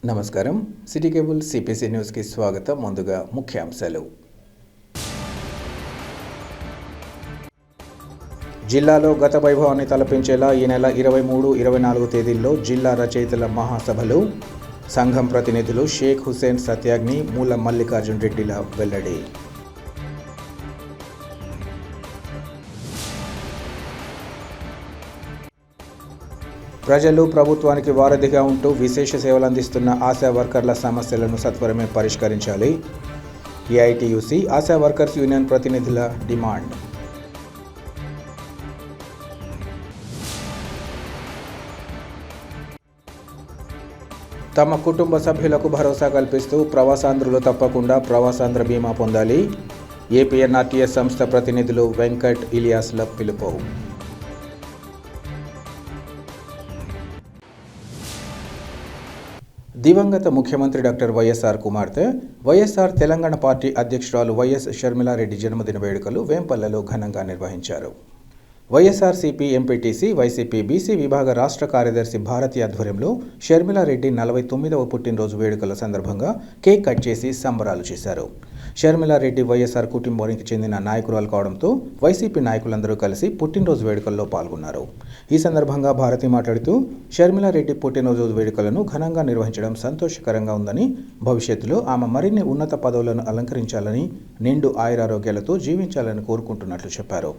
నమస్కారం. City cable CPC న్యూస్కి స్వాగతం. ముందుగా ముఖ్యాంశాలు. జిల్లాలో గత వైభవాన్ని తలపించేలా ఈ నెల 23, 24 తేదీల్లో జిల్లా రచయితల మహాసభలు. సంఘం ప్రతినిధులు షేక్ హుసేన్ సత్యాగ్ని, మూల మల్లికార్జున్ రెడ్డిల వెల్లడి. ప్రజలు ప్రభుత్వానికి వారధిగా ఉంటూ విశేష సేవలు అందిస్తున్న ఆశా వర్కర్ల సమస్యలను సత్వరమే పరిష్కరించాలి. ఏఐటీయూసీ ఆశా వర్కర్స్ యూనియన్ ప్రతినిధుల డిమాండ్. తమ కుటుంబ సభ్యులకు భరోసా కల్పిస్తూ ప్రవాసాంధ్రులు తప్పకుండా ప్రవాసాంధ్ర బీమా పొందాలి. ఏపీఎన్ఆర్టీఎస్ సంస్థ ప్రతినిధులు వెంకట్, ఇలియాస్ల పిలుపు. దివంగత ముఖ్యమంత్రి డాక్టర్ వైఎస్ఆర్ కుమార్తె, వైఎస్ఆర్ తెలంగాణ పార్టీ అధ్యక్షురాలు వైఎస్ షర్మిలారెడ్డి జన్మదిన వేడుకలు వేంపల్లెలో ఘనంగా నిర్వహించారు. వైఎస్ఆర్సీపీ ఎంపీటీసీ, వైసీపీ బీసీ విభాగ రాష్ట్ర కార్యదర్శి భారతి ఆధ్వర్యంలో షర్మిలారెడ్డి 49వ పుట్టినరోజు వేడుకల సందర్భంగా కేక్ కట్ చేసి సంబరాలు చేశారు. షర్మిలారెడ్డి వైఎస్ఆర్ కుటుంబానికి చెందిన నాయకురాలు కావడంతో వైసీపీ నాయకులందరూ కలిసి పుట్టినరోజు వేడుకల్లో పాల్గొన్నారు. ఈ సందర్భంగా భారతి మాట్లాడుతూ షర్మిలారెడ్డి పుట్టినరోజు వేడుకలను ఘనంగా నిర్వహించడం సంతోషకరంగా ఉందని, భవిష్యత్తులో ఆమె మరిన్ని ఉన్నత పదవులను అలంకరించాలని, నిండు ఆయురారోగ్యాలతో జీవించాలని కోరుకుంటున్నట్లు చెప్పారు.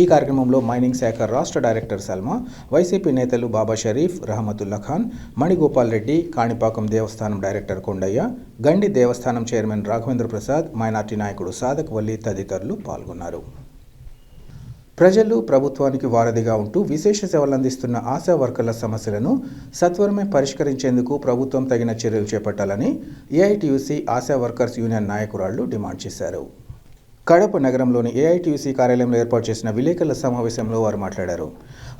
ఈ కార్యక్రమంలో మైనింగ్ శాఖ రాష్ట్ర డైరెక్టర్ సల్మా, వైసీపీ నేతలు బాబా షరీఫ్, రహమతుల్లా ఖాన్, మణిగోపాల్ రెడ్డి, కాణిపాకం దేవస్థానం డైరెక్టర్ కొండయ్య, గండి దేవస్థానం చైర్మన్ రాఘవేంద్ర ప్రసాద్, మైనార్టీ నాయకుడు సాదక్ వల్లి తదితరులు పాల్గొన్నారు. ప్రజలు ప్రభుత్వానికి వారధిగా ఉంటూ విశేష సేవలు అందిస్తున్న ఆశా వర్కర్ల సమస్యలను సత్వరమే పరిష్కరించేందుకు ప్రభుత్వం తగిన చర్యలు చేపట్టాలని ఏఐటీయూసీ ఆశా వర్కర్స్ యూనియన్ నాయకురాళ్లు డిమాండ్ చేశారు. కడప నగరంలోని ఏఐటీయూసీ కార్యాలయంలో ఏర్పాటు చేసిన విలేకరుల సమావేశంలో వారు మాట్లాడారు.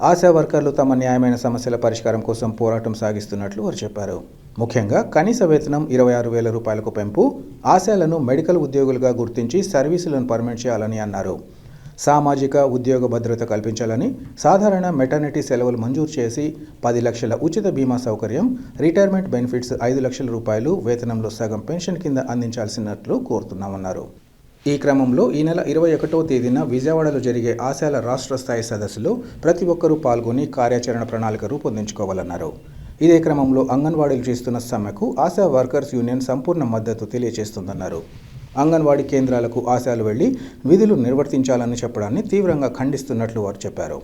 ఆశా వర్కర్లు తమ న్యాయమైన సమస్యల పరిష్కారం కోసం పోరాటం సాగిస్తున్నట్లు వారు చెప్పారు. ముఖ్యంగా కనీస వేతనం 26,000 రూపాయలకు పెంపు, ఆశాలను మెడికల్ ఉద్యోగులుగా గుర్తించి సర్వీసులను పర్మనెంట్ చేయాలని అన్నారు. సామాజిక ఉద్యోగ భద్రత కల్పించాలని, సాధారణ మెటర్నిటీ సెలవులు మంజూరు చేసి 10 లక్షల ఉచిత బీమా సౌకర్యం, రిటైర్మెంట్ బెనిఫిట్స్ 5 లక్షల రూపాయలు వేతనంలో సగం పెన్షన్ కింద అందించాల్సినట్లు కోరుతున్నామన్నారు. ఈ క్రమంలో ఈ నెల 21వ తేదీన విజయవాడలో జరిగే ఆశాల రాష్ట్ర స్థాయి సదస్సులో ప్రతి ఒక్కరూ పాల్గొని కార్యాచరణ ప్రణాళిక రూపొందించుకోవాలన్నారు. ఇదే క్రమంలో అంగన్వాడీలు చేస్తున్న సమ్మెకు ఆశా వర్కర్స్ యూనియన్ సంపూర్ణ మద్దతు తెలియజేస్తుందన్నారు. అంగన్వాడీ కేంద్రాలకు ఆశాలు వెళ్లి విధులు నిర్వర్తించాలని చెప్పడాన్ని తీవ్రంగా ఖండిస్తున్నట్లు వారు చెప్పారు.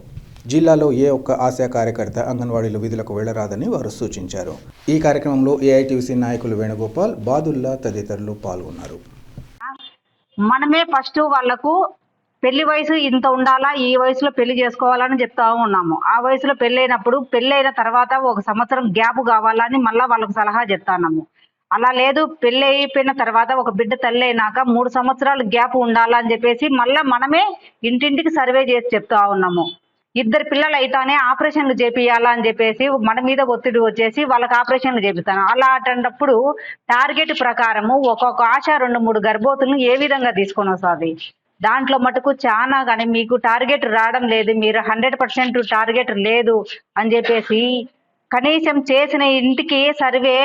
జిల్లాలో ఏ ఒక్క ఆశా కార్యకర్త అంగన్వాడీలు విధులకు వెళ్లరాదని వారు సూచించారు. ఈ కార్యక్రమంలో ఏఐటీయూసీ నాయకులు వేణుగోపాల్, బాదుల్లా తదితరులు పాల్గొన్నారు. మనమే ఫస్ట్ వాళ్లకు పెళ్లి వయసు ఇంత ఉండాలా, ఈ వయసులో పెళ్లి చేసుకోవాలని చెప్తా ఉన్నాము. ఆ వయసులో పెళ్ళైనప్పుడు పెళ్ళైన తర్వాత 1 సంవత్సరం గ్యాప్ కావాలని మళ్ళీ వాళ్ళకు సలహా చెప్తాము. అలా లేదు, పెళ్లి అయిపోయిన తర్వాత ఒక బిడ్డ తల్లి అయినాక 3 సంవత్సరాలు గ్యాప్ ఉండాలా అని చెప్పేసి మళ్ళీ మనమే ఇంటింటికి సర్వే చేసి చెప్తా ఉన్నాము. 2 పిల్లలు అయితేనే ఆపరేషన్లు చేపియాలా అని చెప్పేసి మన మీద ఒత్తిడి వచ్చేసి వాళ్ళకి ఆపరేషన్లు చేపిస్తాను. అలా అటప్పుడు టార్గెట్ ప్రకారము ఒక్కొక్క ఆశ 2-3 గర్భవతులను ఏ విధంగా తీసుకొని వస్తుంది? దాంట్లో మటుకు చాలా కానీ మీకు టార్గెట్ రావడం లేదు, మీరు 100% టార్గెట్ లేదు అని చెప్పేసి కనీసం చేసిన ఇంటికి సర్వే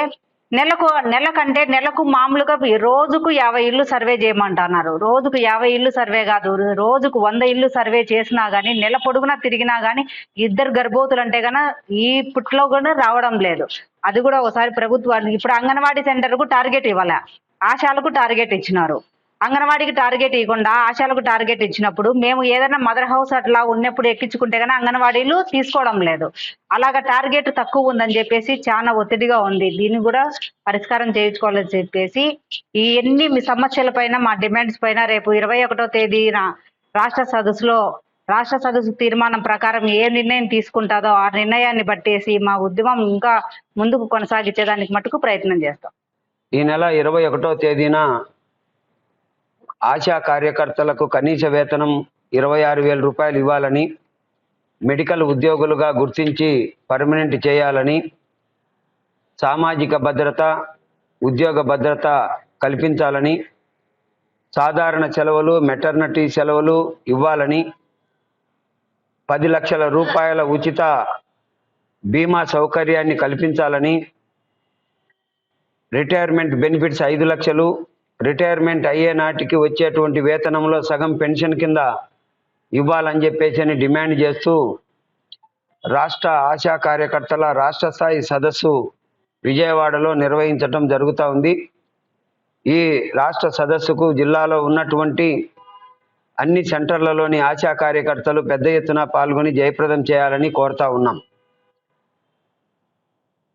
నెలకు మామూలుగా రోజుకు 50 ఇళ్ళు సర్వే చేయమంటున్నారు. రోజుకు 50 ఇళ్ళు సర్వే కాదు, రోజుకు 100 ఇళ్ళు సర్వే చేసినా కానీ నెల పొడుగునా తిరిగినా కానీ 2 గర్భవతులు అంటే కన్నా ఈ పుట్లో కూడా రావడం లేదు. అది కూడా ఒకసారి ప్రభుత్వానికి ఇప్పుడు అంగన్వాడీ సెంటర్కు టార్గెట్ ఇవ్వాల, ఆశాలకు టార్గెట్ ఇచ్చినారు. అంగన్వాడీకి టార్గెట్ ఇవ్వకుండా ఆశాలకు టార్గెట్ ఇచ్చినప్పుడు మేము ఏదైనా మదర్ హౌస్ అట్లా ఉన్నప్పుడు ఎక్కించుకుంటే కానీ అంగన్వాడీలు తీసుకోవడం లేదు. అలాగా టార్గెట్ తక్కువ ఉందని చెప్పేసి చాలా ఒత్తిడిగా ఉంది. దీన్ని కూడా పరిష్కారం చేయించుకోవాలని చెప్పేసి ఈ ఎన్ని మీ సమస్యల పైన, మా డిమాండ్స్ పైన రేపు 21వ తేదీన రాష్ట్ర సదస్సు తీర్మానం ప్రకారం ఏ నిర్ణయం తీసుకుంటాదో ఆ నిర్ణయాన్ని బట్టేసి మా ఉద్యమం ఇంకా ముందుకు కొనసాగించేదానికి మటుకు ప్రయత్నం చేస్తాం. ఈ నెల 21వ తేదీన ఆశా కార్యకర్తలకు కనీస వేతనం 26,000 రూపాయలు ఇవ్వాలని, మెడికల్ ఉద్యోగులుగా గుర్తించి పర్మనెంట్ చేయాలని, సామాజిక భద్రత, ఉద్యోగ భద్రత కల్పించాలని, సాధారణ సెలవులు, మెటర్నిటీ సెలవులు ఇవ్వాలని, 10 లక్షల రూపాయల ఉచిత బీమా సౌకర్యాన్ని కల్పించాలని, రిటైర్మెంట్ బెనిఫిట్స్ 5 లక్షలు, రిటైర్మెంట్ అయ్యే నాటికి వచ్చేటువంటి వేతనంలో సగం పెన్షన్ కింద ఇవ్వాలని చెప్పేసి డిమాండ్ చేస్తూ రాష్ట్ర ఆశా కార్యకర్తల రాష్ట్ర స్థాయి సదస్సు విజయవాడలో నిర్వహించడం జరుగుతూ ఉంది. ఈ రాష్ట్ర సదస్సుకు జిల్లాలో ఉన్నటువంటి అన్ని సెంటర్లలోని ఆశా కార్యకర్తలు పెద్ద ఎత్తున పాల్గొని జయప్రదం చేయాలని కోరుతా ఉన్నాం.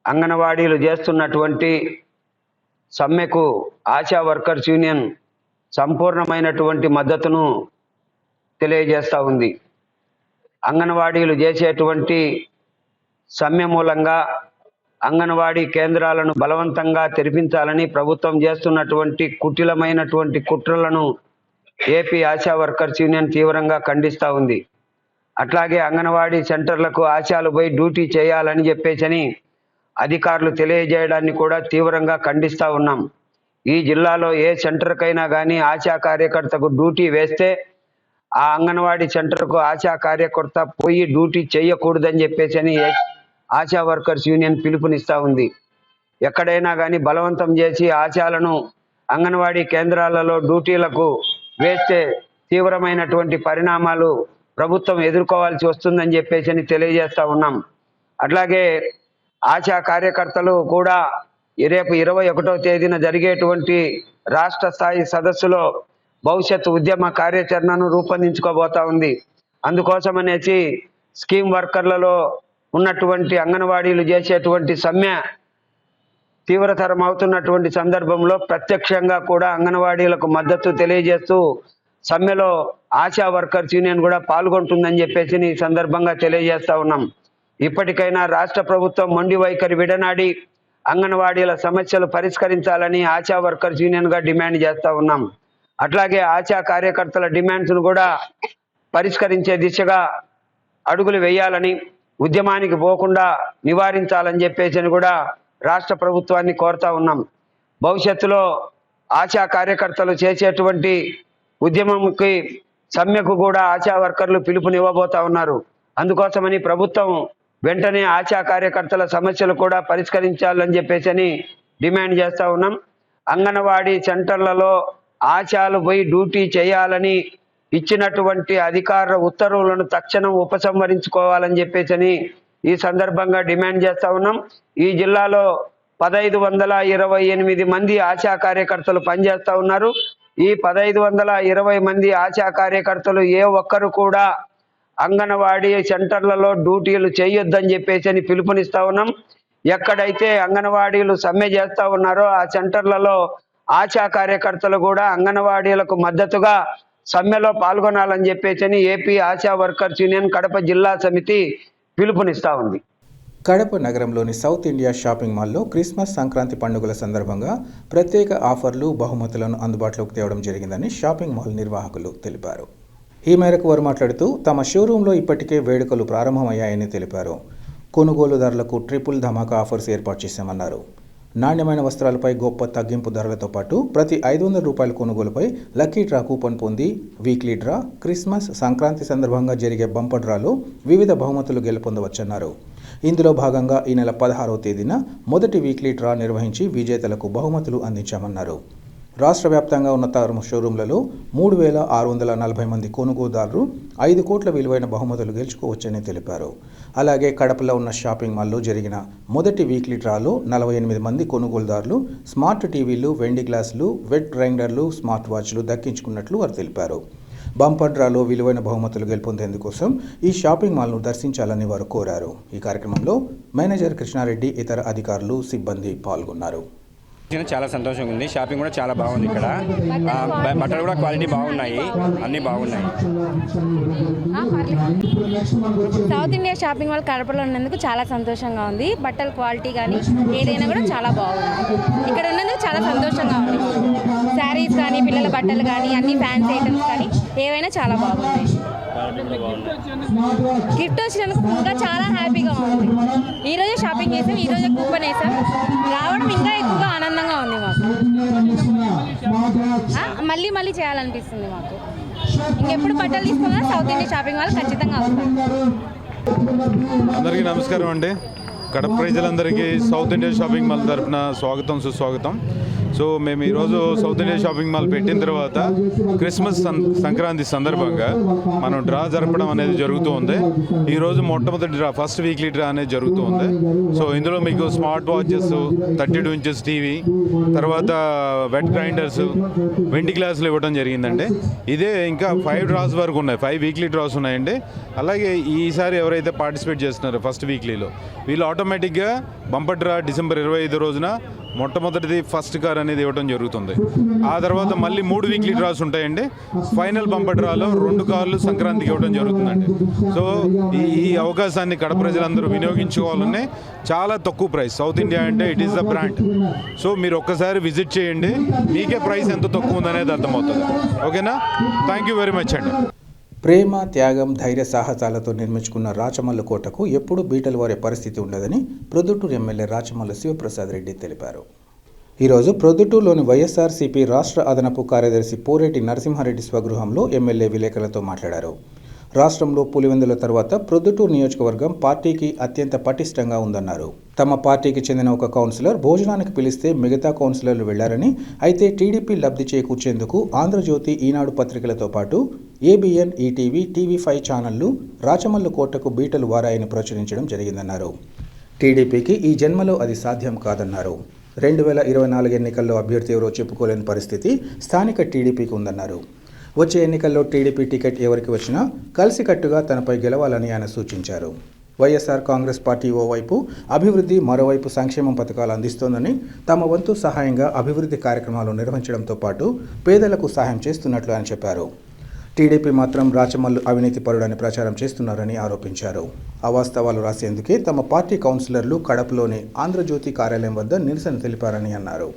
అంగన్వాడీలు చేస్తున్నటువంటి సమ్మెకు ఆశా వర్కర్స్ యూనియన్ సంపూర్ణమైనటువంటి మద్దతును తెలియజేస్తూ ఉంది. అంగన్వాడీలు చేసేటువంటి సమ్మె మూలంగా అంగన్వాడీ కేంద్రాలను బలవంతంగా తెరిపించాలని ప్రభుత్వం చేస్తున్నటువంటి కుటిలమైనటువంటి కుట్రలను ఏపీ ఆశా వర్కర్స్ యూనియన్ తీవ్రంగా ఖండిస్తూ ఉంది. అట్లాగే అంగన్వాడీ సెంటర్లకు ఆశాలు పోయి డ్యూటీ చేయాలని చెప్పేసి అధికారులు తెలియజేయడాన్ని కూడా తీవ్రంగా ఖండిస్తూ ఉన్నాం. ఈ జిల్లాలో ఏ సెంటర్కైనా కానీ ఆశా కార్యకర్తకు డ్యూటీ వేస్తే ఆ అంగన్వాడీ సెంటర్కు ఆశా కార్యకర్త పోయి డ్యూటీ చేయకూడదని చెప్పేసి ఆశా వర్కర్స్ యూనియన్ పిలుపునిస్తూ ఉంది. ఎక్కడైనా కానీ బలవంతం చేసి ఆశాలను అంగన్వాడీ కేంద్రాలలో డ్యూటీలకు వేస్తే తీవ్రమైనటువంటి పరిణామాలు ప్రభుత్వం ఎదుర్కోవాల్సి వస్తుందని చెప్పేసి తెలియజేస్తూ ఉన్నాం. అట్లాగే ఆశా కార్యకర్తలు కూడా రేపు 21వ తేదీన జరిగేటువంటి రాష్ట్ర స్థాయి సదస్సులో భవిష్యత్తు ఉద్యమ కార్యాచరణను రూపొందించుకోబోతా ఉంది. అందుకోసమనేసి స్కీమ్ వర్కర్లలో ఉన్నటువంటి అంగన్వాడీలు చేసేటువంటి సమ్మె తీవ్రతరం అవుతున్నటువంటి సందర్భంలో ప్రత్యక్షంగా కూడా అంగన్వాడీలకు మద్దతు తెలియజేస్తూ సమ్మెలో ఆశా వర్కర్స్ యూనియన్ కూడా పాల్గొంటుందని చెప్పేసి ఈ సందర్భంగా తెలియజేస్తా ఉన్నాం. ఇప్పటికైనా రాష్ట్ర ప్రభుత్వం మొండి వైఖరి విడనాడి అంగన్వాడీల సమస్యలు పరిష్కరించాలని ఆశా వర్కర్స్ యూనియన్గా డిమాండ్ చేస్తూ ఉన్నాం. అట్లాగే ఆశా కార్యకర్తల డిమాండ్స్ను కూడా పరిష్కరించే దిశగా అడుగులు వేయాలని, ఉద్యమానికి పోకుండా నివారించాలని చెప్పేసి కూడా రాష్ట్ర ప్రభుత్వాన్ని కోరుతా ఉన్నాం. భవిష్యత్తులో ఆశా కార్యకర్తలు చేసేటువంటి ఉద్యమంకి సమ్మెకు కూడా ఆశా వర్కర్లు పిలుపునివ్వబోతా ఉన్నారు. అందుకోసమని ప్రభుత్వం వెంటనే ఆశా కార్యకర్తల సమస్యలు కూడా పరిష్కరించాలని చెప్పేసి డిమాండ్ చేస్తూ ఉన్నాం. అంగన్వాడీ సెంటర్లలో ఆశాలు పోయి డ్యూటీ చేయాలని ఇచ్చినటువంటి అధికార ఉత్తర్వులను తక్షణం ఉపసంహరించుకోవాలని చెప్పేసి ఈ సందర్భంగా డిమాండ్ చేస్తూ ఉన్నాం. ఈ జిల్లాలో 1528 మంది ఆశా కార్యకర్తలు పనిచేస్తూ ఉన్నారు. ఈ 1520 మంది ఆశా కార్యకర్తలు ఏ ఒక్కరు కూడా అంగన్వాడీ సెంటర్లలో డ్యూటీలు చేయొద్దని చెప్పేసి పిలుపునిస్తూ ఉన్నాం. ఎక్కడైతే అంగన్వాడీలు సమ్మె చేస్తూ ఉన్నారో ఆ సెంటర్లలో ఆశా కార్యకర్తలు కూడా అంగన్వాడీలకు మద్దతుగా సమ్మెలో పాల్గొనాలని చెప్పేసి AP ASHA workers union Kadapa జిల్లా సమితి పిలుపునిస్తూ ఉంది. కడప నగరంలోని సౌత్ ఇండియా షాపింగ్ మాల్లో క్రిస్మస్, సంక్రాంతి పండుగల సందర్భంగా ప్రత్యేక ఆఫర్లు, బహుమతులను అందుబాటులోకి తేవడం జరిగిందని షాపింగ్ మాల్ నిర్వాహకులు తెలిపారు. ఈ మేరకు వారు మాట్లాడుతూ తమ షోరూంలో ఇప్పటికే వేడుకలు ప్రారంభమయ్యాయని తెలిపారు. కొనుగోలుదారులకు ట్రిపుల్ ధమాకా ఆఫర్స్ ఏర్పాటు చేశామన్నారు. నాణ్యమైన వస్త్రాలపై గొప్ప తగ్గింపు ధరలతో పాటు ప్రతి 500 రూపాయల కొనుగోలుపై లక్కీ డ్రా కూపన్ పొంది వీక్లీ డ్రా, క్రిస్మస్, సంక్రాంతి సందర్భంగా జరిగే బంపర్ డ్రాలో వివిధ బహుమతులు గెలుపొందవచ్చన్నారు. ఇందులో భాగంగా ఈ నెల 16వ తేదీన మొదటి వీక్లీ డ్రా నిర్వహించి విజేతలకు బహుమతులు అందించామన్నారు. రాష్ట్ర వ్యాప్తంగా ఉన్న తమ షోరూంలలో 3640 మంది కొనుగోలుదారులు 5 కోట్ల విలువైన బహుమతులు గెలుచుకోవచ్చని తెలిపారు. అలాగే కడపలో ఉన్న షాపింగ్ మాల్లో జరిగిన మొదటి వీక్లీ డ్రాలో 48 మంది కొనుగోలుదారులు స్మార్ట్ టీవీలు, వెండి గ్లాసులు, వెట్ గ్రైండర్లు, స్మార్ట్ వాచ్లు దక్కించుకున్నట్లు వారు తెలిపారు. బంపర్ డ్రాలో విలువైన బహుమతులు గెలుపొందేందుకోసం ఈ షాపింగ్ మాల్ను దర్శించాలని వారు కోరారు. ఈ కార్యక్రమంలో మేనేజర్ కృష్ణారెడ్డి, ఇతర అధికారులు, సిబ్బంది పాల్గొన్నారు. చాలా సంతోషంగా ఉంది. షాపింగ్ కూడా చాలా బాగుంది. ఇక్కడ బట్టలు కూడా క్వాలిటీ బాగున్నాయి, అన్నీ బాగున్నాయి. సౌత్ ఇండియా షాపింగ్ మాల్ కడపలో ఉన్నందుకు చాలా సంతోషంగా ఉంది. బట్టల క్వాలిటీ కానీ ఏదైనా కూడా చాలా బాగుంది. ఇక్కడ ఉన్నందుకు చాలా సంతోషంగా ఉంది. శారీస్ కానీ, పిల్లల బట్టలు కానీ, అన్ని ఫ్యాన్సీ ఐటమ్స్ కానీ ఏవైనా చాలా బాగున్నాయి. గిఫ్ట్ వచ్చినందుకు ఇంకా చాలా హ్యాపీగా ఉంది. ఈరోజే షాపింగ్ చేసాం, ఈరోజే కూపన్ వేసాం. రావడం ఇంకా ఎక్కువగా ఆనందంగా ఉంది మాకు. మళ్ళీ మళ్ళీ చేయాలనిపిస్తుంది మాకు. ఇంకెప్పుడు బట్టలు తీసుకున్నా సౌత్ ఇండియా షాపింగ్ మాల్ ఖచ్చితంగా వస్తాం. అందరికీ నమస్కారం అండి. కడప ప్రజలందరికీ సౌత్ ఇండియా షాపింగ్ మాల్ తరఫున స్వాగతం సుస్వాగతం. సో మేము ఈరోజు సౌత్ ఇండియా షాపింగ్ మాల్ పెట్టిన తర్వాత క్రిస్మస్ సంక్రాంతి సందర్భంగా మనం డ్రా జరపడం అనేది జరుగుతూ ఉంది. ఈరోజు మొట్టమొదటి డ్రా, ఫస్ట్ వీక్లీ డ్రా అనేది జరుగుతూ ఉంది. సో ఇందులో మీకు స్మార్ట్ వాచెస్, 32 ఇంచెస్ టీవీ, తర్వాత వెట్ గ్రైండర్స్, వెండి గ్లాసులు ఇవ్వడం జరిగిందండి. ఇదే ఇంకా 5 డ్రాస్ వరకు ఉన్నాయి, 5 వీక్లీ డ్రాస్ ఉన్నాయండి. అలాగే ఈసారి ఎవరైతే పార్టిసిపేట్ చేస్తున్నారో ఫస్ట్ వీక్లీలో వీళ్ళు ఆటోమేటిక్గా బంపర్ డ్రా డిసెంబర్ 25 రోజున మొట్టమొదటిది ఫస్ట్ కార్ అనేది ఇవ్వడం జరుగుతుంది. ఆ తర్వాత మళ్ళీ 3 వీక్లీ డ్రాస్ ఉంటాయండి. ఫైనల్ బంపర్ డ్రాలో 2 కార్లు సంక్రాంతికి ఇవ్వడం జరుగుతుందండి. సో ఈ అవకాశాన్ని కడప ప్రజలందరూ వినియోగించుకోవాలని, చాలా తక్కువ ప్రైస్. సౌత్ ఇండియా అంటే it is the brand. So మీరు ఒక్కసారి విజిట్ చేయండి, మీకే ప్రైస్ ఎంత తక్కువ ఉందనేది అర్థమవుతుంది. ఓకేనా? థ్యాంక్ యూ వెరీ మచ్ అండి. ప్రేమ, త్యాగం, ధైర్య సాహసాలతో నిర్మించుకున్న రాచమల్లు కోటకు ఎప్పుడూ బీటలు వారే పరిస్థితి ఉండదని ప్రొద్దుటూరు ఎమ్మెల్యే రాచమల్లు శివప్రసాద్ రెడ్డి తెలిపారు. ఈరోజు ప్రొద్దుటూరులోని వైఎస్ఆర్సీపీ రాష్ట్ర అదనపు కార్యదర్శి పోరెటి నరసింహారెడ్డి స్వగృహంలో ఎమ్మెల్యే విలేకరులతో మాట్లాడారు. రాష్ట్రంలో పులివెందుల తర్వాత ప్రొద్దుటూరు నియోజకవర్గం పార్టీకి అత్యంత పటిష్టంగా ఉందన్నారు. తమ పార్టీకి చెందిన ఒక కౌన్సిలర్ భోజనానికి పిలిస్తే మిగతా కౌన్సిలర్లు వెళ్లారని, అయితే టీడీపీ లబ్ధి చేకూర్చేందుకు ఆంధ్రజ్యోతి, ఈనాడు పత్రికలతో పాటు ఏబిఎన్, ఈటీవీ, టీవీ5 ఛానళ్లు రాచమల్లు కోటకు బీటలు వారాయని ప్రచురించడం జరిగిందన్నారు. టీడీపీకి ఈ జన్మలో అది సాధ్యం కాదన్నారు. 2024 ఎన్నికల్లో అభ్యర్థి ఎవరో చెప్పుకోలేని పరిస్థితి స్థానిక టీడీపీకి ఉందన్నారు. వచ్చే ఎన్నికల్లో టీడీపీ టికెట్ ఎవరికి వచ్చినా కలిసికట్టుగా తనపై గెలవాలని ఆయన సూచించారు. వైఎస్ఆర్ కాంగ్రెస్ పార్టీ ఓవైపు అభివృద్ధి, మరోవైపు సంక్షేమం పథకాలు అందిస్తోందని, తమ వంతు సహాయంగా అభివృద్ధి కార్యక్రమాలు నిర్వహించడంతో పాటు పేదలకు సహాయం చేస్తున్నట్లు ఆయన చెప్పారు. టీడీపీ మాత్రం రాచమల్లు అవినీతి పరుడని ప్రచారం చేస్తున్నారని ఆరోపించారు. అవాస్తవాలు రాసేందుకే తమ పార్టీ కౌన్సిలర్లు కడపలోని ఆంధ్రజ్యోతి కార్యాలయం వద్ద నిరసన తెలిపారని అన్నారు.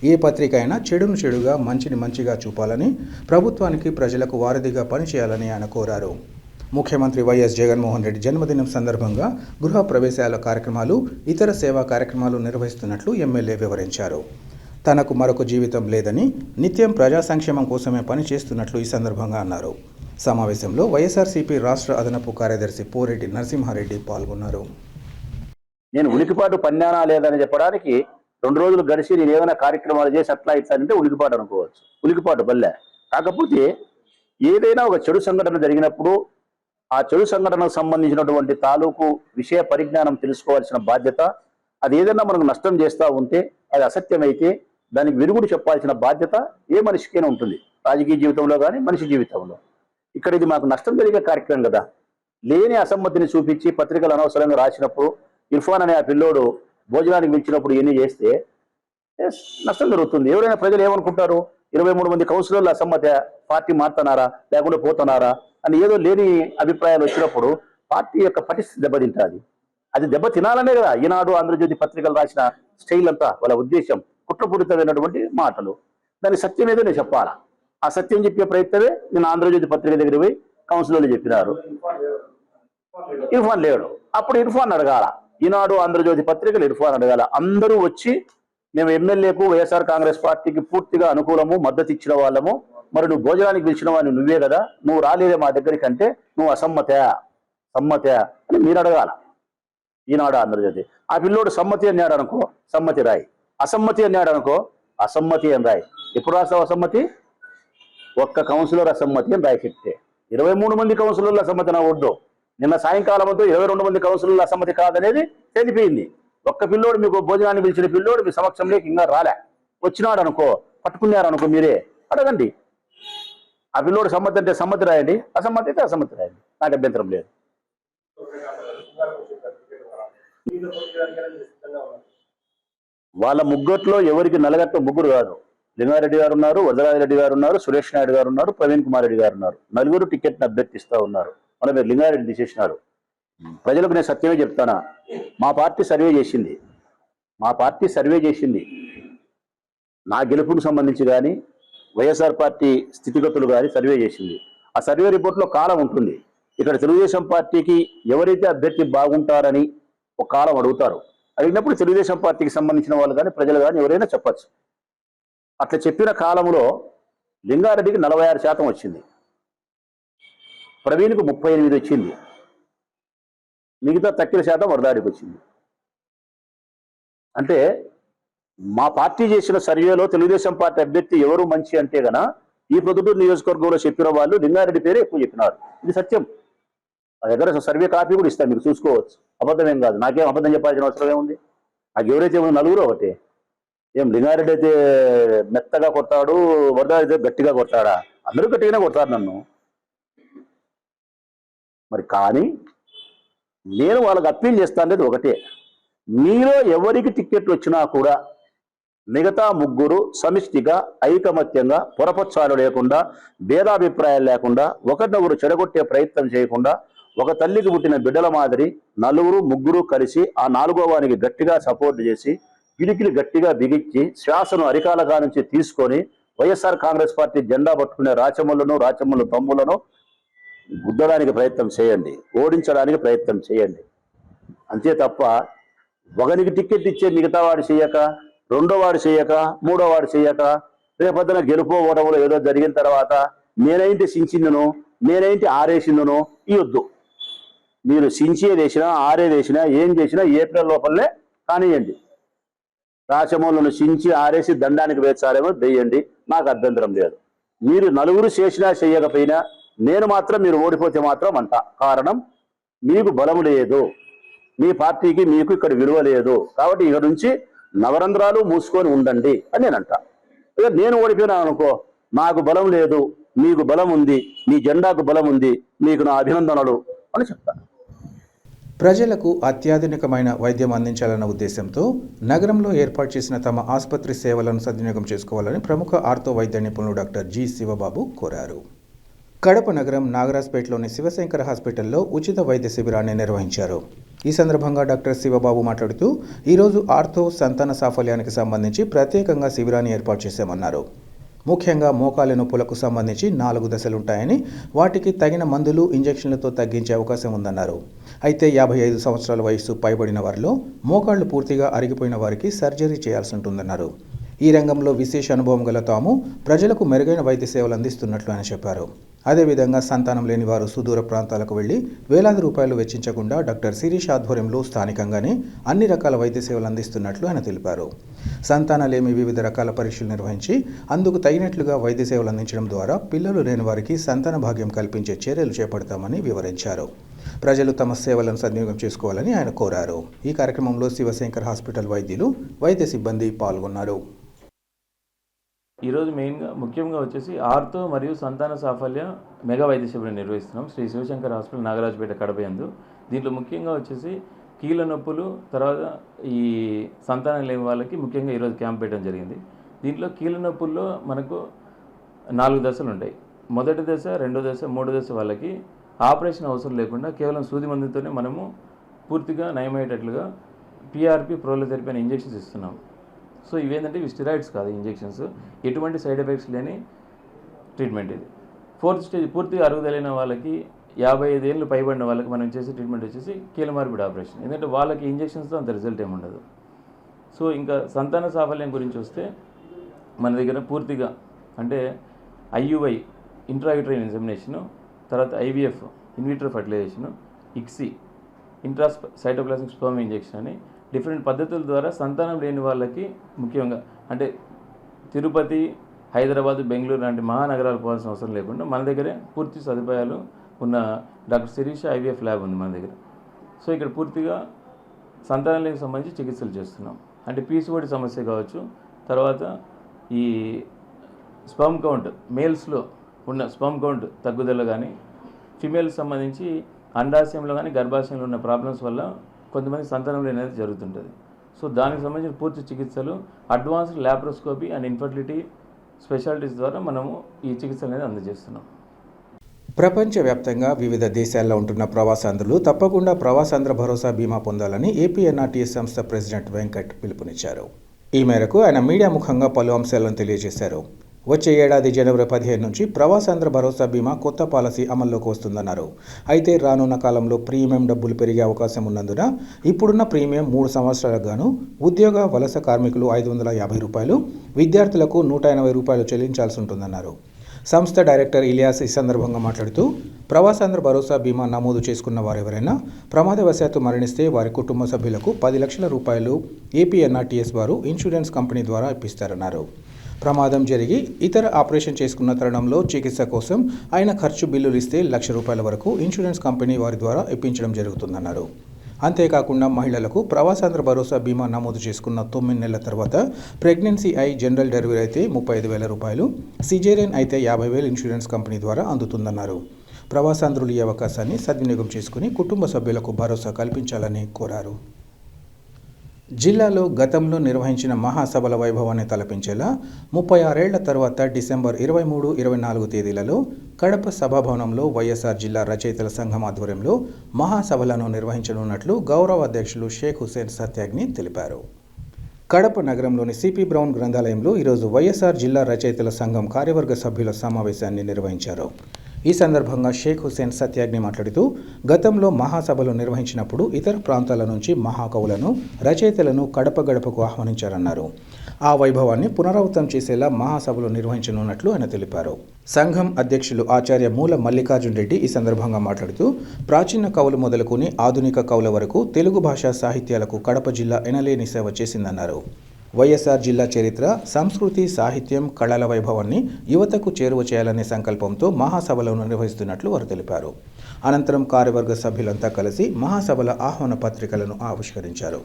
ఏ పత్రిక అయినా చెడును చెడుగా, మంచిని మంచిగా చూపాలని, ప్రభుత్వానికి ప్రజలకు వారధిగా పనిచేయాలని ఆయన కోరారు. ముఖ్యమంత్రి వైఎస్ జగన్మోహన్ రెడ్డి జన్మదినం సందర్భంగా గృహ ప్రవేశాల కార్యక్రమాలు, ఇతర సేవా కార్యక్రమాలు నిర్వహిస్తున్నట్లు ఎమ్మెల్యే వివరించారు. తనకు మరొక జీవితం లేదని, నిత్యం ప్రజా సంక్షేమం కోసమే పనిచేస్తున్నట్లు ఈ సందర్భంగా అన్నారు. సమావేశంలో వైఎస్ఆర్సీపీ రాష్ట్ర అదనపు కార్యదర్శి పోరెటి నరసింహారెడ్డి పాల్గొన్నారు. నేను ఉలికిపాటు పన్నానా లేదని చెప్పడానికి 2 రోజులు గడిచి నేను ఏదైనా కార్యక్రమాలు చేసి అట్లా ఇట్లానంటే ఉలికిపాటు అనుకోవచ్చు. ఉలికిపాటు బల్లే. కాకపోతే ఏదైనా ఒక చెడు సంఘటన జరిగినప్పుడు ఆ చెడు సంఘటనకు సంబంధించినటువంటి తాలూకు విషయ పరిజ్ఞానం తెలుసుకోవాల్సిన బాధ్యత, అది ఏదైనా మనకు నష్టం చేస్తూ ఉంటే, అది అసత్యమైతే దానికి విరుగుడు చెప్పాల్సిన బాధ్యత ఏ మనిషికైనా ఉంటుంది, రాజకీయ జీవితంలో కానీ మనిషి జీవితంలో. ఇక్కడ ఇది మాకు నష్టం జరిగే కార్యక్రమం కదా. లేని అసమ్మతిని చూపించి పత్రికలు అనవసరంగా రాసినప్పుడు, ఇర్ఫాన్ అనే ఆ పిల్లోడు భోజనానికి పిలిచినప్పుడు ఇవన్నీ చేస్తే నష్టం జరుగుతుంది. ఎవరైనా ప్రజలు ఏమనుకుంటారు, 23 మంది కౌన్సిలర్లు అసమ్మతి, పార్టీ మారుతున్నారా లేకుండా పోతున్నారా అని ఏదో లేని అభిప్రాయాలు వచ్చినప్పుడు పార్టీ యొక్క పటిష్ట దెబ్బతింటుంది. అది దెబ్బ తినాలనే కదా ఈనాడు, ఆంధ్రజ్యోతి పత్రికలు రాసిన స్టైల్ అంతా. వాళ్ళ ఉద్దేశం కుట్రపూరితమైనటువంటి మాటలు. దాని సత్యం ఏదో నేను చెప్పాలా. ఆ సత్యం చెప్పే ప్రయత్నమే నేను ఆంధ్రజ్యోతి పత్రిక దగ్గర పోయి కౌన్సిలర్లు చెప్పినారు. ఇర్ఫాన్ లేడు. అప్పుడు ఇర్ఫాన్ అడగాల. ఈనాడు, ఆంధ్రజ్యోతి పత్రికలు ఇర్ఫాన్ అడగాల. అందరూ వచ్చి మేము ఎమ్మెల్యేకు, వైఎస్ఆర్ కాంగ్రెస్ పార్టీకి పూర్తిగా అనుకూలము, మద్దతు ఇచ్చిన వాళ్ళము, మరి నువ్వు భోజనానికి పిలిచిన వాడిని నువ్వే కదా, నువ్వు రాలేదే మా దగ్గరికి అంటే నువ్వు సమ్మతే అని మీరు అడగాల. ఈనాడు, ఆంధ్రజ్యోతి. ఆ పిల్లోడు సమ్మతి అన్నాడు అనుకో, సమ్మతి రాయి. అసమ్మతి అన్నాడు అనుకో, అసమ్మతి అని రాయి. ఎప్పుడు రాస్తావు అసమ్మతి? ఒక్క కౌన్సిలర్ అసమ్మతి అని రాయి చెప్తే. 23 మంది కౌన్సిలర్ల అసమ్మతి నా వద్దు. నిన్న సాయంకాలంతో 22 మంది కౌన్సిలర్ల అసమ్మతి కాదనేది తెలిపోయింది. ఒక్క పిల్లోడు, మీకు భోజనాన్ని పిలిచిన పిల్లోడు మీ సమక్షంలోకి ఇంకా రాలే, వచ్చినాడు అనుకో, పట్టుకున్నారు అనుకో, మీరే అడగండి. ఆ పిల్లోడు సమ్మతి అంటే సమ్మతి రాయండి, అసమ్మతి అయితే అసమ్మతి రాయండి, నాకు అభ్యంతరం లేదు. వాళ్ళ ముగ్గుట్లో ఎవరికి నలగట్ల ముగ్గురు కాదు. లింగారెడ్డి గారు ఉన్నారు, వరదరాజరెడ్డి గారు ఉన్నారు, సురేష్ నాయుడు గారు ఉన్నారు, ప్రవీణ్ కుమార్ రెడ్డి గారు ఉన్నారు. 4 టికెట్ని అభ్యర్థిస్తూ ఉన్నారు. మన మీరు లింగారెడ్డి తీసేసినారు. ప్రజలకు నేను సత్యమే చెప్తానా, మా పార్టీ సర్వే చేసింది. నా గెలుపుకు సంబంధించి కానీ, వైఎస్ఆర్ పార్టీ స్థితిగతులు కానీ సర్వే చేసింది. ఆ సర్వే రిపోర్ట్లో కాలం ఉంటుంది. ఇక్కడ తెలుగుదేశం పార్టీకి ఎవరైతే అభ్యర్థి బాగుంటారని ఒక కాలం అడుగుతారు. అడిగినప్పుడు తెలుగుదేశం పార్టీకి సంబంధించిన వాళ్ళు కానీ, ప్రజలు కానీ ఎవరైనా చెప్పచ్చు. అట్లా చెప్పిన కాలంలో లింగారెడ్డికి 46% వచ్చింది, ప్రవీణ్కు 38 వచ్చింది, మిగతా 30% వరదాడికి వచ్చింది. అంటే మా పార్టీ చేసిన సర్వేలో తెలుగుదేశం పార్టీ అభ్యర్థి ఎవరు మంచి అంటే గన ఈ ప్రొద్దుటూరు నియోజకవర్గంలో చెప్పిన వాళ్ళు లింగారెడ్డి పేరే ఎక్కువ చెప్పినారు. ఇది సత్యం. నా దగ్గర సర్వే కాపీ కూడా ఇస్తాను, మీరు చూసుకోవచ్చు. అబద్ధమేం కాదు. నాకేం అబద్ధం చెప్పాల్సిన అవసరం ఏముంది? నాకు ఎవరైతే నలుగురు ఒకటి. ఏం లింగారెడ్డి అయితే మెత్తగా కొడతాడు, వరద అయితే గట్టిగా కొడతాడా? అందరూ గట్టిగానే కొడతారు నన్ను. మరి కానీ నేను వాళ్ళకి అప్పీల్ చేస్తానేది ఒకటే, మీలో ఎవరికి టిక్కెట్లు వచ్చినా కూడా మిగతా ముగ్గురు సమిష్టిగా ఐకమత్యంగా పొరపచ్చాలు లేకుండా భేదాభిప్రాయాలు లేకుండా ఒకరినొకరు చెడగొట్టే ప్రయత్నం చేయకుండా ఒక తల్లికి పుట్టిన బిడ్డల మాదిరి నలుగురు ముగ్గురు కలిసి ఆ నాలుగో వానికి గట్టిగా సపోర్ట్ చేసి పిడికిలు గట్టిగా బిగించి శ్వాసను అరికాలగా నుంచి తీసుకొని వైఎస్ఆర్ కాంగ్రెస్ పార్టీ జెండా పట్టుకునే రాచమల్లు తమ్ములను గుద్దడానికి ప్రయత్నం చేయండి, ఓడించడానికి ప్రయత్నం చేయండి. అంతే తప్ప ఒకనికి టికెట్ ఇచ్చే మిగతా వాడు చేయక, రెండో వాడు చేయక, మూడో వాడు చేయక, రేపొద్దున గెలుపో ఓటములో ఏదో జరిగిన తర్వాత నేనైంటి సించిందును, నేనైంటి ఆరేసిందును ఇవద్దు. మీరు సించేదేసినా ఆరేదేసినా ఏం చేసినా ఏప్రిల్ లోపలనే కానివ్వండి. రాచమూలను సించి ఆరేసి దండానికి వేచాలేమో వేయండి, నాకు అభ్యంతరం లేదు. మీరు నలుగురు చేసినా చేయకపోయినా నేను మాత్రం మీరు ఓడిపోతే మాత్రం అంట. కారణం మీకు బలం లేదు, మీ పార్టీకి మీకు ఇక్కడ విలువ లేదు. కాబట్టి ఇక నుంచి నవరంధ్రాలు మూసుకొని ఉండండి అని నేనంట. ఇక నేను ఓడిపోయినా అనుకో, నాకు బలం లేదు, మీకు బలం ఉంది, మీ జెండాకు బలం ఉంది, మీకు నా అభినందనలు అని చెప్తాను. ప్రజలకు అత్యాధునికమైన వైద్యం అందించాలన్న ఉద్దేశంతో నగరంలో ఏర్పాటు చేసిన తమ ఆసుపత్రి సేవలను సద్వినియోగం చేసుకోవాలని ప్రముఖ ఆర్థో వైద్య నిపుణులు డాక్టర్ జి శివబాబు కోరారు. కడప నగరం నాగరాజ్పేటలోని శివశంకర హాస్పిటల్లో ఉచిత వైద్య శిబిరాన్ని నిర్వహించారు. ఈ సందర్భంగా డాక్టర్ శివబాబు మాట్లాడుతూ ఈరోజు ఆర్థో సంతాన సాఫల్యానికి సంబంధించి ప్రత్యేకంగా శిబిరాన్ని ఏర్పాటు చేశామన్నారు. ముఖ్యంగా మోకాలి నొప్పులకు సంబంధించి 4 దశలుంటాయని, వాటికి తగిన మందులు ఇంజెక్షన్లతో తగ్గించే అవకాశం ఉందన్నారు. అయితే 55 సంవత్సరాల వయసు పైబడిన వారిలో మోకాళ్లు పూర్తిగా అరిగిపోయిన వారికి సర్జరీ చేయాల్సి ఉంటుందన్నారు. ఈ రంగంలో విశేష అనుభవం గల తాము ప్రజలకు మెరుగైన వైద్య సేవలు అందిస్తున్నట్లు ఆయన చెప్పారు. అదేవిధంగా సంతానం లేని వారు సుదూర ప్రాంతాలకు వెళ్లి వేలాది రూపాయలు వెచ్చించకుండా డాక్టర్ శిరీష్ ఆధ్వర్యంలో స్థానికంగానే అన్ని రకాల వైద్య సేవలు అందిస్తున్నట్లు ఆయన తెలిపారు. సంతానలేమి వివిధ రకాల పరీక్షలు నిర్వహించి అందుకు తగినట్లుగా వైద్య సేవలు అందించడం ద్వారా పిల్లలు లేని వారికి సంతాన భాగ్యం కల్పించే చర్యలు చేపడతామని వివరించారు. ప్రజలు తమ సేవలను సద్వినియోగం చేసుకోవాలని ఆయన కోరారు. ఈ కార్యక్రమంలో శివశంకర్ హాస్పిటల్ వైద్యులు, వైద్య సిబ్బంది పాల్గొన్నారు. ఈరోజు ముఖ్యంగా వచ్చేసి ఆర్థో మరియు సంతాన సాఫల్య మెగా వైద్య శిబిరం నిర్వహిస్తున్నాం శ్రీ శివశంకర్ హాస్పిటల్ నాగరాజ్పేట కడప యందు. దీంట్లో ముఖ్యంగా వచ్చేసి కీళ్ళ నొప్పులు, తర్వాత ఈ సంతానం లేని వాళ్ళకి ముఖ్యంగా ఈరోజు క్యాంప్ పెట్టడం జరిగింది. దీంట్లో కీళ్ళ నొప్పుల్లో మనకు 4 దశలు ఉంటాయి. మొదటి దశ, రెండో దశ, మూడో దశ వాళ్ళకి ఆపరేషన్ అవసరం లేకుండా కేవలం సూది మందుతోనే మనము పూర్తిగా నయమయ్యేటట్లుగా PRP ప్రోలోథెరపీ అనే ఇంజెక్షన్స్ ఇస్తున్నాం. సో ఇవేంటంటే ఇవి స్టిరాయిడ్స్ కాదు, ఇంజెక్షన్స్, ఎటువంటి సైడ్ ఎఫెక్ట్స్ లేని ట్రీట్మెంట్ ఇది. 4th స్టేజ్ పూర్తిగా అరుగుదలైన వాళ్ళకి, 55 ఏళ్ళు పైబడిన వాళ్ళకి మనం చేసే ట్రీట్మెంట్ వచ్చేసి కీళ్ళ మార్పిడి ఆపరేషన్. ఎందుకంటే వాళ్ళకి ఇంజెక్షన్స్తో అంత రిజల్ట్ ఏమి ఉండదు. సో ఇంకా సంతాన సాఫల్యం గురించి వస్తే మన దగ్గర పూర్తిగా అంటే IUI ఇంట్రాయూట్రైన్ ఇన్సెమినేషను, తర్వాత IVF in vitro fertilisation, ICSI intracytoplasmic sperm injection అని డిఫరెంట్ పద్ధతుల ద్వారా సంతానం లేని వాళ్ళకి, ముఖ్యంగా అంటే తిరుపతి, హైదరాబాద్, బెంగళూరు లాంటి మహానగరాలు పోవాల్సిన అవసరం లేకుండా మన దగ్గరే పూర్తి సదుపాయాలు ఉన్న డాక్టర్ శిరీష IVF ల్యాబ్ ఉంది మన దగ్గర. సో ఇక్కడ పూర్తిగా సంతానం లేనికి సంబంధించి చికిత్సలు చేస్తున్నాం. అంటే PCOD సమస్య కావచ్చు, తర్వాత ఈ స్పర్మ్ కౌంట్, మేల్స్లో ఉన్న స్పర్మ్ కౌంట్ తగ్గుదల కానీ, ఫిమేల్స్ సంబంధించి అండాశయంలో కానీ గర్భాశయంలో ఉన్న ప్రాబ్లమ్స్ వల్ల కొంతమంది సంతానం లేనిది జరుగుతుంటుంది. సో దానికి సంబంధించిన పూర్తి చికిత్సలు, advanced laparoscopy and infertility specialities ద్వారా మనము ఈ చికిత్స అనేది అందజేస్తున్నాం. ప్రపంచవ్యాప్తంగా వివిధ దేశాల్లో ఉంటున్న ప్రవాసాంధ్రులు తప్పకుండా ప్రవాసాంధ్ర భరోసా బీమా పొందాలని APNRTS సంస్థ ప్రెసిడెంట్ వెంకట్ పిలుపునిచ్చారు. ఈ మేరకు ఆయన మీడియా ముఖంగా పలు అంశాలను తెలియజేశారు. వచ్చే ఏడాది జనవరి 15 నుంచి ప్రవాసాంధ్ర భరోసా బీమా కొత్త పాలసీ అమల్లోకి వస్తుందన్నారు. అయితే రానున్న కాలంలో ప్రీమియం డబ్బులు పెరిగే అవకాశం ఉన్నందున ఇప్పుడున్న ప్రీమియం 3 సంవత్సరాలకు గాను ఉద్యోగ వలస కార్మికులు 550 రూపాయలు, విద్యార్థులకు 180 రూపాయలు చెల్లించాల్సి ఉంటుందన్నారు. సంస్థ డైరెక్టర్ ఇలియాస్ ఈ సందర్భంగా మాట్లాడుతూ ప్రవాసాంధ్ర భరోసా బీమా నమోదు చేసుకున్న వారెవరైనా ప్రమాదవశాత్తు మరణిస్తే వారి కుటుంబ సభ్యులకు 10 లక్షల రూపాయలు ఏపీఎన్ఆర్టీఎస్ వారు ఇన్సూరెన్స్ కంపెనీ ద్వారా ఇప్పిస్తారన్నారు. ప్రమాదం జరిగి ఇతర ఆపరేషన్ చేసుకున్న తరుణంలో చికిత్స కోసం ఆయన ఖర్చు బిల్లులు ఇస్తే ₹1,00,000 వరకు ఇన్సూరెన్స్ కంపెనీ వారి ద్వారా ఇప్పించడం జరుగుతుందన్నారు. అంతేకాకుండా మహిళలకు ప్రవాసాంధ్ర భరోసా బీమా నమోదు చేసుకున్న 9 నెలల తర్వాత ప్రెగ్నెన్సీ అయి జనరల్ డెలివరీ అయితే ₹35,000, సిజేరియన్ అయితే ₹50,000 ఇన్సూరెన్స్ కంపెనీ ద్వారా అందుతుందన్నారు. ప్రవాసాంధ్రులు ఈ అవకాశాన్ని సద్వినియోగం చేసుకుని కుటుంబ సభ్యులకు భరోసా కల్పించాలని కోరారు. జిల్లాలో గతంలో నిర్వహించిన మహాసభల వైభవాన్ని తలపించేలా 36 ఏళ్ల తర్వాత డిసెంబర్ 23, 24 తేదీలలో కడప సభాభవనంలో వైఎస్ఆర్ జిల్లా రచయితల సంఘం ఆధ్వర్యంలో మహాసభలను నిర్వహించనున్నట్లు గౌరవ అధ్యక్షులు షేక్ హుసేన్ సత్యాగ్ని తెలిపారు. కడప నగరంలోని సిపి బ్రౌన్ గ్రంథాలయంలో ఈరోజు వైఎస్ఆర్ జిల్లా రచయితల సంఘం కార్యవర్గ సభ్యుల సమావేశాన్ని నిర్వహించారు. ఈ సందర్భంగా షేక్ హుసేన్ సత్యాగ్ని మాట్లాడుతూ గతంలో మహాసభలు నిర్వహించినప్పుడు ఇతర ప్రాంతాల నుంచి మహాకవులను, రచయితలను కడప గడపకు ఆహ్వానించారన్నారు. ఆ వైభవాన్ని పునరావృతం చేసేలా మహాసభలు నిర్వహించనున్నట్లు ఆయన తెలిపారు. సంఘం అధ్యక్షులు ఆచార్య మూల మల్లికార్జున్ రెడ్డి ఈ సందర్భంగా మాట్లాడుతూ ప్రాచీన కవులు మొదలుకొని ఆధునిక కవుల వరకు తెలుగు భాషా సాహిత్యాలకు కడప జిల్లా ఎనలేని సేవ చేసిందన్నారు. వైఎస్ఆర్ జిల్లా చరిత్ర, సంస్కృతి, సాహిత్యం, కళల వైభవాన్ని యువతకు చేరువ చేయాలనే సంకల్పంతో మహాసభలను నిర్వహిస్తున్నట్లు వారు తెలిపారు. అనంతరం కార్యవర్గ సభ్యులంతా కలిసి మహాసభల ఆహ్వాన పత్రికలను ఆవిష్కరించారు.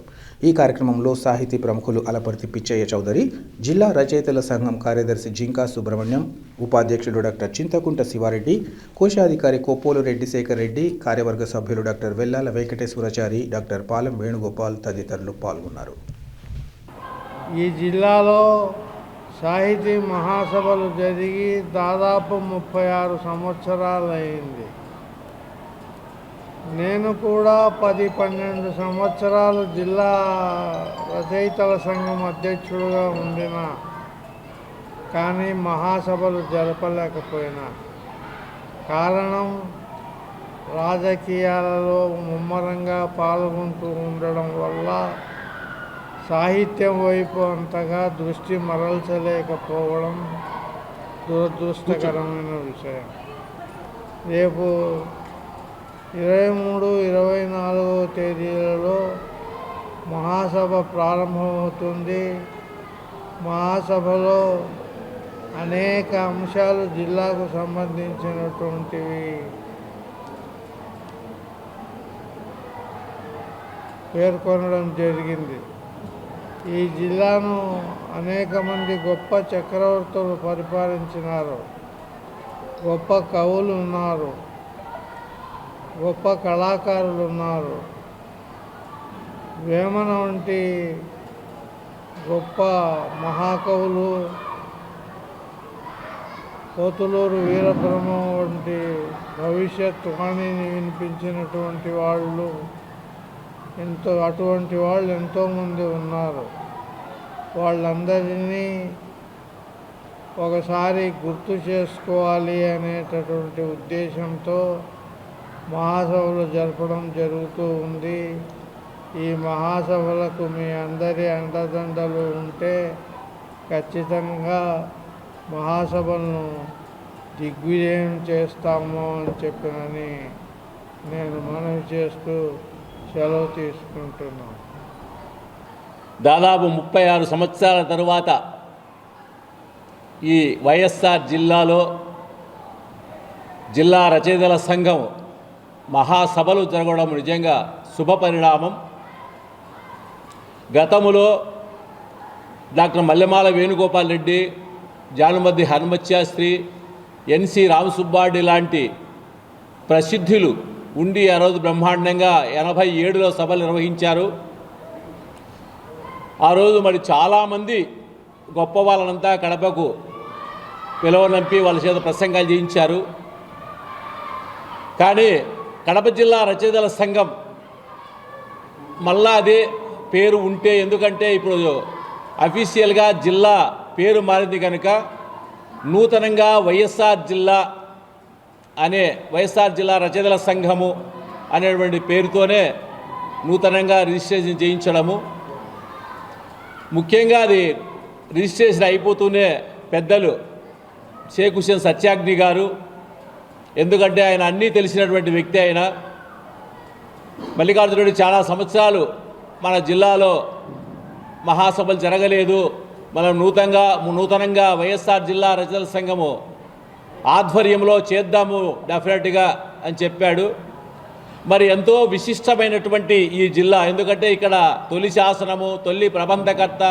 ఈ కార్యక్రమంలో సాహితీ ప్రముఖులు అలపర్తి పిచ్చయ్య చౌదరి, జిల్లా రచయితల సంఘం కార్యదర్శి జింకా సుబ్రహ్మణ్యం, ఉపాధ్యక్షుడు డాక్టర్ చింతకుంట శివారెడ్డి, కోశాధికారి కొప్పోలు రెడ్డి శేఖర్ రెడ్డి, కార్యవర్గ సభ్యులు డాక్టర్ వెల్లాల వెంకటేశ్వరాచారి, డాక్టర్ పాలెం వేణుగోపాల్ తదితరులు పాల్గొన్నారు. ఈ జిల్లాలో సాహితీ మహాసభలు జరిగి దాదాపు 36 సంవత్సరాలు అయింది. నేను కూడా 10-12 సంవత్సరాలు జిల్లా రచయితల సంఘం అధ్యక్షుడుగా ఉండిన, కానీ మహాసభలు జరపలేకపోయినా కారణం రాజకీయాలలో ముమ్మరంగా పాల్గొంటూ ఉండడం వల్ల సాహిత్యం వైపు అంతగా దృష్టి మరల్చలేకపోవడం దురదృష్టకరమైన విషయం. రేపు 23, 24 తేదీలలో మహాసభ ప్రారంభమవుతుంది. మహాసభలో అనేక అంశాలు జిల్లాకు సంబంధించినటువంటివి పేర్కొనడం జరిగింది. ఈ జిల్లాను అనేక మంది గొప్ప చక్రవర్తులు పరిపాలించినారు. గొప్ప కవులు ఉన్నారు, గొప్ప కళాకారులు ఉన్నారు. వేమన వంటి గొప్ప మహాకవులు, పోతులూరు వీరబ్రహ్మ వంటి భవిష్యత్ వాణిని వినిపించినటువంటి వాళ్ళు అటువంటి వాళ్ళు ఎంతోమంది ఉన్నారు. వాళ్ళందరినీ ఒకసారి గుర్తు చేసుకోవాలి అనేటటువంటి ఉద్దేశంతో మహాసభలు జరపడం జరుగుతూ ఉంది. ఈ మహాసభలకు మీ అందరి అండదండలు ఉంటే ఖచ్చితంగా మహాసభలను దిగ్విజయం చేస్తాము అని చెప్పినని నేను మనవి చేస్తూ సెలవు తీసుకుంటున్నాను. దాదాపు 36 సంవత్సరాల తరువాత ఈ వైఎస్ఆర్ జిల్లాలో జిల్లా రచయితల సంఘం మహాసభలు జరగడం నిజంగా శుభపరిణామం. గతములో డాక్టర్ మల్లెమాల వేణుగోపాల్ రెడ్డి, జానుమద్ది హనుమత్శాస్త్రి, ఎన్సి రామసుబ్బారెడ్డి లాంటి ప్రసిద్ధులు ఉండి ఆ రోజు బ్రహ్మాండంగా 87లో సభలు నిర్వహించారు. ఆ రోజు మరి చాలామంది గొప్ప వాళ్ళనంతా కడపకు పిలువనంపి వాళ్ళ చేత ప్రసంగాలు చేయించారు. కానీ కడప జిల్లా రచయితల సంఘం మళ్ళా అదే పేరు ఉంటే, ఎందుకంటే ఇప్పుడు అఫీషియల్గా జిల్లా పేరు మారింది కనుక నూతనంగా వైఎస్ఆర్ జిల్లా రచయితల సంఘము అనేటువంటి పేరుతోనే నూతనంగా రిజిస్ట్రేషన్ చేయించడము. ముఖ్యంగా అది రిజిస్ట్రేషన్ అయిపోతూనే పెద్దలు షేక్ హుసేన్ సత్యాగ్ని గారు, ఎందుకంటే ఆయన అన్నీ తెలిసినటువంటి వ్యక్తి. ఆయన మల్లికార్జున రెడ్డి చాలా సంవత్సరాలు మన జిల్లాలో మహాసభలు జరగలేదు, మనం నూతనంగా వైఎస్ఆర్ జిల్లా రచనల సంఘము ఆధ్వర్యంలో చేద్దాము డెఫినెట్గా అని చెప్పాడు. మరి ఎంతో విశిష్టమైనటువంటి ఈ జిల్లా, ఎందుకంటే ఇక్కడ తొలి శాసనము, తొలి ప్రబంధకర్త,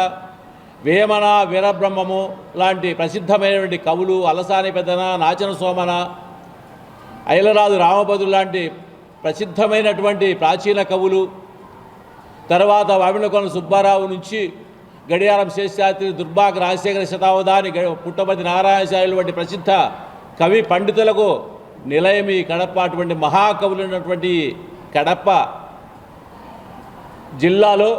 వేమన వీరబ్రహ్మము లాంటి ప్రసిద్ధమైనటువంటి కవులు, అలసాని పెద్దన, నాచన సోమన, ఐలరాజు రామభద్రుడు లాంటి ప్రసిద్ధమైనటువంటి ప్రాచీన కవులు, తర్వాత వావినకొండ సుబ్బారావు నుంచి గడియారం శేషాద్రి, దుర్భాగ రాజశేఖర శతావధాని, పుట్టపర్తి నారాయణశాస్త్రి వంటి ప్రసిద్ధ కవి పండితులకు నిలయం ఈ కడప. అటువంటి మహాకవులు ఉన్నటువంటి కడప జిల్లాలో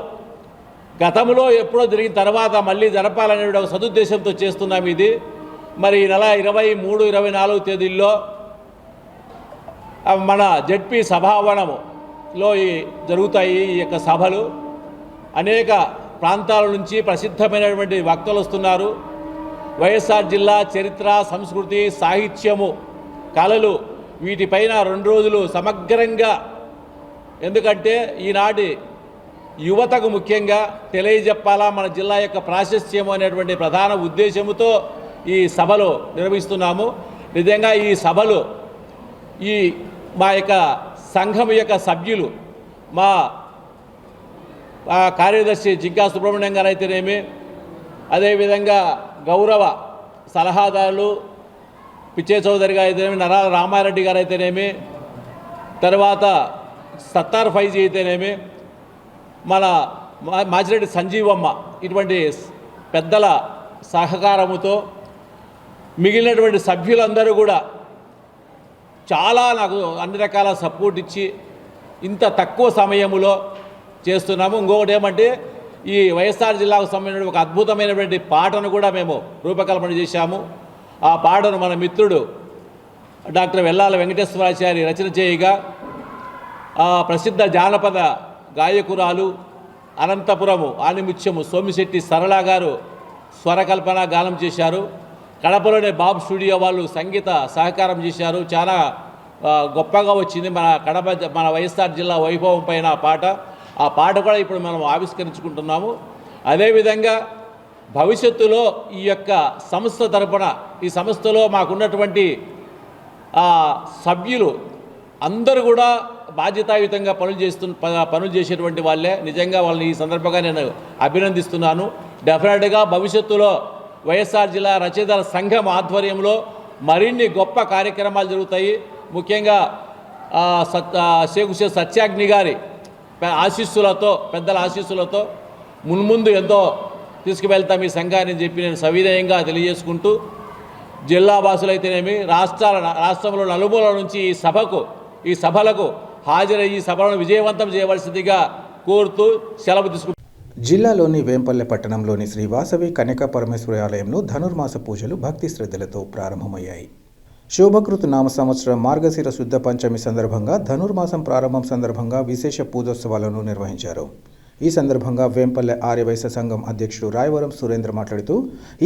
గతంలో ఎప్పుడో జరిగిన తర్వాత మళ్ళీ జరపాలనే ఒక సదుద్దేశంతో చేస్తున్నాం ఇది. మరి ఈ నెల 23, 24 తేదీల్లో మన జడ్పీ సభావనములో జరుగుతాయి ఈ యొక్క సభలు. అనేక ప్రాంతాల నుంచి ప్రసిద్ధమైనటువంటి వక్తలు వస్తున్నారు. వైఎస్ఆర్ జిల్లా చరిత్ర, సంస్కృతి, సాహిత్యము, కళలు వీటిపైన 2 రోజులు సమగ్రంగా, ఎందుకంటే ఈనాటి యువతకు ముఖ్యంగా తెలియజెప్పాలా మన జిల్లా యొక్క ప్రాశస్త్యము అనేటువంటి ప్రధాన ఉద్దేశంతో ఈ సభలు నిర్వహిస్తున్నాము. నిజంగా ఈ సభలు మా యొక్క సంఘం యొక్క సభ్యులు, మా కార్యదర్శి జింకా సుబ్రహ్మణ్యం గారు అయితేనేమి, అదేవిధంగా గౌరవ సలహాదారులు పిచ్చే చౌదరి గారు అయితేనేమి, నరాల రామారెడ్డి గారు అయితేనేమి, తర్వాత సత్తార్ ఫైజీ అయితేనేమి, మన మాచిరెడ్డి సంజీవమ్మ, ఇటువంటి పెద్దల సహకారముతో మిగిలినటువంటి సభ్యులందరూ కూడా చాలా నాకు అన్ని రకాల సపోర్ట్ ఇచ్చి ఇంత తక్కువ సమయంలో చేస్తున్నాము. ఇంకొకటి ఏమంటే ఈ వైఎస్ఆర్ జిల్లాకు సంబంధించిన ఒక అద్భుతమైనటువంటి పాటను కూడా మేము రూపకల్పన చేశాము. ఆ పాటను మన మిత్రుడు డాక్టర్ వెల్లాల వెంకటేశ్వరాచారి రచన చేయగా, ఆ ప్రసిద్ధ జానపద గాయకురాలు అనంతపురము ఆనిముత్యము సోమిశెట్టి సరళ గారు స్వరకల్పన గానం చేశారు. కడపలోనే బాబ్ స్టూడియో వాళ్ళు సంగీత సహకారం చేశారు. చాలా గొప్పగా వచ్చింది మన వైఎస్ఆర్ జిల్లా వైభవం పైన ఆ పాట కూడా ఇప్పుడు మనం ఆవిష్కరించుకుంటున్నాము. అదేవిధంగా భవిష్యత్తులో ఈ యొక్క సంస్థ తరపున, ఈ సంస్థలో మాకున్నటువంటి సభ్యులు అందరూ కూడా బాధ్యతాయుతంగా పనులు చేసేటువంటి వాళ్ళే. నిజంగా వాళ్ళని ఈ సందర్భంగా నేను అభినందిస్తున్నాను. డెఫినెట్గా భవిష్యత్తులో వైఎస్ఆర్ జిల్లా రచయితల సంఘం ఆధ్వర్యంలో మరిన్ని గొప్ప కార్యక్రమాలు జరుగుతాయి. ముఖ్యంగా శేఖు సత్యాగ్ని గారి ఆశీస్సులతో, పెద్దల ఆశీస్సులతో మున్ముందు ఎంతో తీసుకువెళ్తాం ఈ సంఘాన్ని చెప్పి నేను సవినయంగా తెలియజేసుకుంటూ, జిల్లా వాసులైతేనేమి, రాష్ట్రంలో నలుమూల నుంచి ఈ సభలకు హాజరయ్యి ఈ సభలను విజయవంతం చేయవలసిందిగా కోరుతూ సెలవు తీసుకుంటాం. జిల్లాలోని వేంపల్లె పట్టణంలోని శ్రీ వాసవి కన్యకా పరమేశ్వరి ఆలయంలో ధనుర్మాస పూజలు భక్తి శ్రద్ధలతో ప్రారంభమయ్యాయి. శోభకృతు నామ సంవత్సరం మార్గశిర శుద్ధ పంచమి సందర్భంగా ధనుర్మాసం ప్రారంభం సందర్భంగా విశేష పూజోత్సవాలను నిర్వహించారు. ఈ సందర్భంగా వేంపల్లె ఆర్యవైశ్య సంఘం అధ్యక్షుడు రాయవరం సురేంద్ర మాట్లాడుతూ,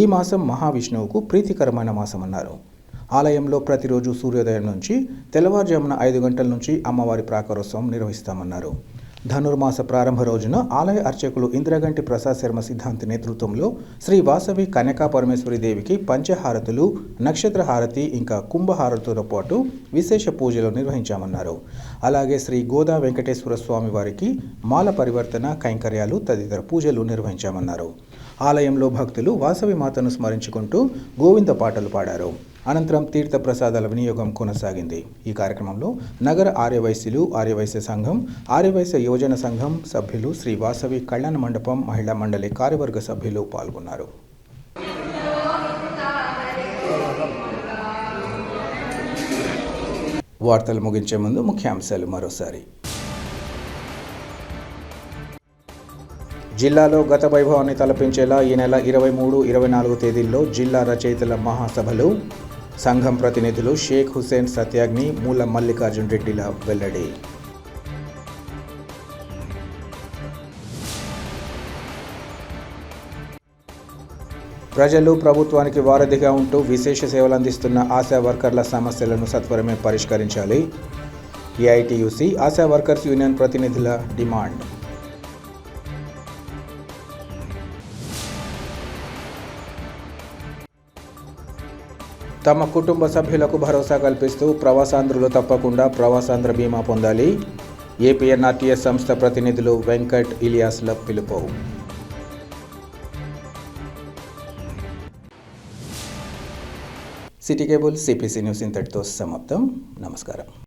ఈ మాసం మహావిష్ణువుకు ప్రీతికరమైన మాసమన్నారు. ఆలయంలో ప్రతిరోజు సూర్యోదయం నుంచి తెల్లవారుజామున 5 గంటల నుంచి అమ్మవారి ప్రాకారోత్సవం నిర్వహిస్తామన్నారు. ధనుర్మాస ప్రారంభ రోజున ఆలయ అర్చకులు ఇంద్రగంటి ప్రసాద్ శర్మ సిద్ధాంతి నేతృత్వంలో శ్రీ వాసవి కన్యకా పరమేశ్వరి దేవికి పంచహారతులు, నక్షత్ర హారతి ఇంకా కుంభహారతులతో పాటు విశేష పూజలు నిర్వహించామన్నారు. అలాగే శ్రీ గోదా వెంకటేశ్వర స్వామి వారికి మాల పరివర్తన కైంకర్యాలు తదితర పూజలు నిర్వహించామన్నారు. ఆలయంలో భక్తులు వాసవి మాతను స్మరించుకుంటూ గోవింద పాటలు పాడారు. అనంతరం తీర్థ ప్రసాదాల వినియోగం కొనసాగింది. ఈ కార్యక్రమంలో నగర ఆర్యవైశ్యులు, ఆర్యవైశ్య సంఘం, ఆర్యవైశ్య యువజన సంఘం సభ్యులు, శ్రీ వాసవి కళ్యాణ మండపం మహిళా మండలి కార్యవర్గ సభ్యులు పాల్గొన్నారు. వార్తలు ముగించే ముందు ముఖ్యాంశాలు మరోసారి. జిల్లాలో గత వైభవాన్ని తలపించేలా ఈ నెల 23, 24 తేదీల్లో జిల్లా రచయితల మహాసభలు. సంఘం ప్రతినిధులు షేక్ హుసేన్ సత్యాగ్ని, మూల మల్లికార్జున్ రెడ్డిల వెల్లడి. ప్రజలు ప్రభుత్వానికి వారధిగా ఉంటూ విశేష సేవలు అందిస్తున్న ఆశా వర్కర్ల సమస్యలను సత్వరమే పరిష్కరించాలి. ఏఐటీయూసీ ఆశా వర్కర్స్ యూనియన్ ప్రతినిధుల డిమాండ్. తమ కుటుంబ సభ్యులకు భరోసా కల్పిస్తూ ప్రవాసాంధ్రులు తప్పకుండా ప్రవాసాంధ్ర బీమా పొందాలి. ఏపీఎన్ఆర్టీఎస్ సంస్థ ప్రతినిధులు వెంకట్, ఇలియాస్ల పిలుపు. సిటీ కేబుల్ సిపిసి న్యూస్ ఇంతటితో సమాప్తం. నమస్కారం.